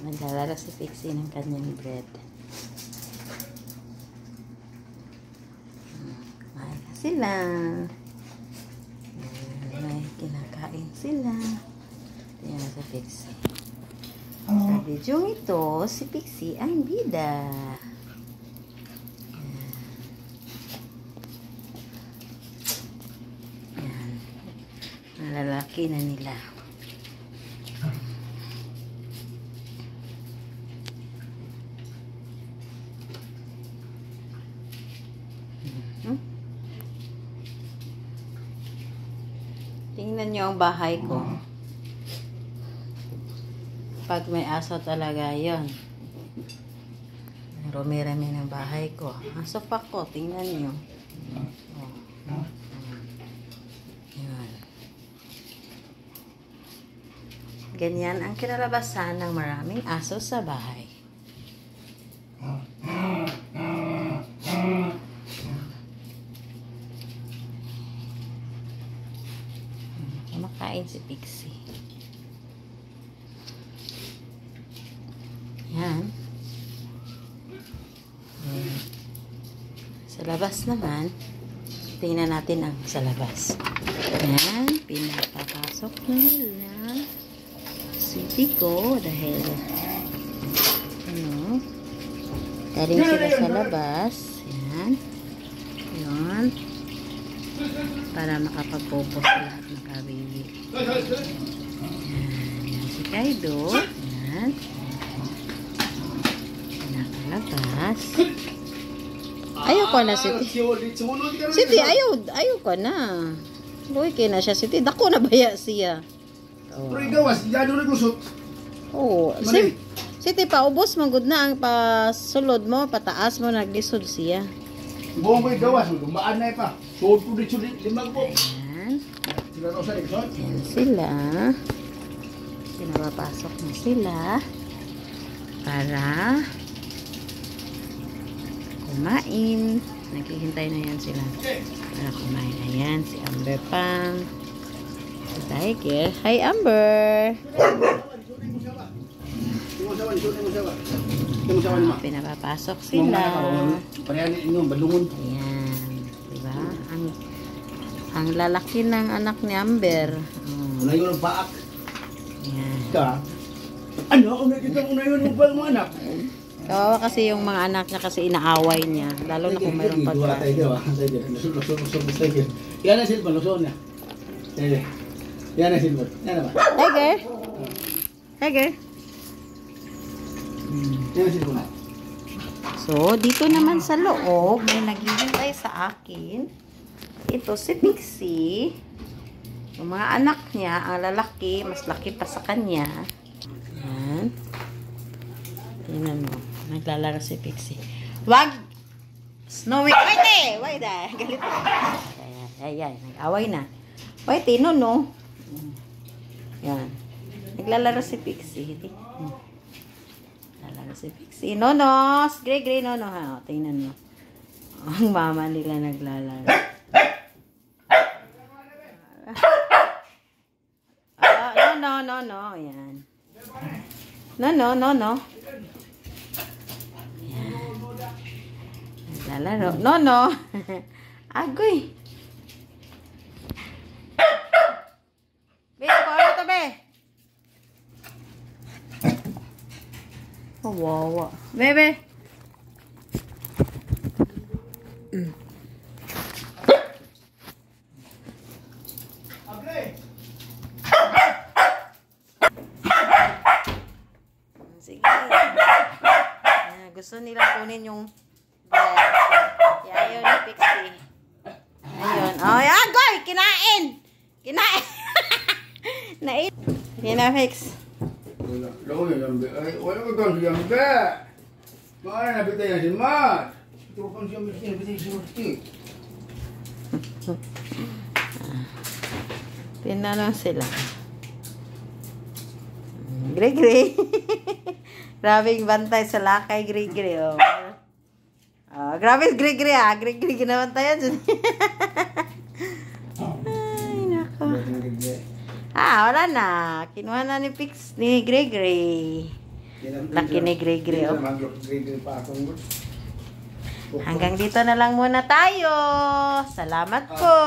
Naglalaro si Pixie ng kanyang bread. Kumain na sila. May kinakain sila. Tingnan na si Pixie. Sa video ito, si Pixie ang bida. Yan. Nalalaki na nila. Tingnan nyo ang bahay ko. Pag may aso talaga yon. Rumi-rami ng bahay ko. Ang sofa ko, tingnan nyo. Yan. Ganyan ang kinalabasan ng maraming aso sa bahay. Kumakain si Pixie. Yan. Sa labas naman, tingnan natin ang sa labas. Yan. Pinapapasok na nila si Pico dahil galing sila sa labas. Yan. Yan. Para makapag-popo sa lahat ng kabili. Yan si Kaido. Yan. Nakalabas. Ayaw ko na, Siti. Siti, ayaw ko na. Luwi kayo na siya, Siti. Dako na baya siya. Pero igawas, diyan yung naglusot. Oo. Siti, paubos magod na ang pasulod mo, pataas mo, naglisod siya. Buong ko igawas, dumaan na pa. Sulit, limang po. Ayan. Sila raw sa likod. Ayan sila. Pinapapasok na sila. Para kumain. Naghihintay na yan sila. Para kumain. Ayan, si Amber Pang. Si Tiger. Hi, Amber! Pinapapasok sila. Parehan inyong balungon. Ayan. Diba? Ang lalaki ng anak ni Amber. Una yun ang paak. Ayan. Ka. Ano? Una yun ang paak mga anak. Kawawa kasi yung mga anak niya kasi inaaway niya. Lalo na kung mayroong pagka. Yan ang silver. Luson na. Yan ang silver. Yan na ba? Tiger! Tiger! Yan ang silver na. So, dito naman sa loob, may naghihintay sa akin. Ito si Pixie. Yung mga anak niya, ang lalaki, mas laki pa sa kanya. Yan. Tingnan mo. Naglalaro si Pixie. Wag! Snowy! Wait! Wait! Galit na. Ayan. Nag-away na. Wait, no? Yan. Naglalaro si Pixie. Naglalaro si Pixie. Nonos! Gray, nono ha. Tingnan mo. Ang mama nila naglalaro. No. Yan. No. Lalaro. No. Agoy. Be, paano to, be? Wawa. Bebe. Sige. Gusto nilang kunin yung bread. Ayaw ni Pixie. Ayun. Oh, agoy! Kinain! Nait. Yan na, Pix. Wala ko doon siya mga. Maana na bitay yan si Mat. Ito pang siya bitay si Rusti. Tinanong sila. Gray. Grabing bantay sa lakay, gray. Oh. Grabe, gray. Gray ginabantayan dyan. Ay, nako. Wala na. Kinuha na ni Pix, ni Gray. Laki ni Gregory, oh. Gregory pa akong Hanggang dito na lang muna tayo. Salamat po.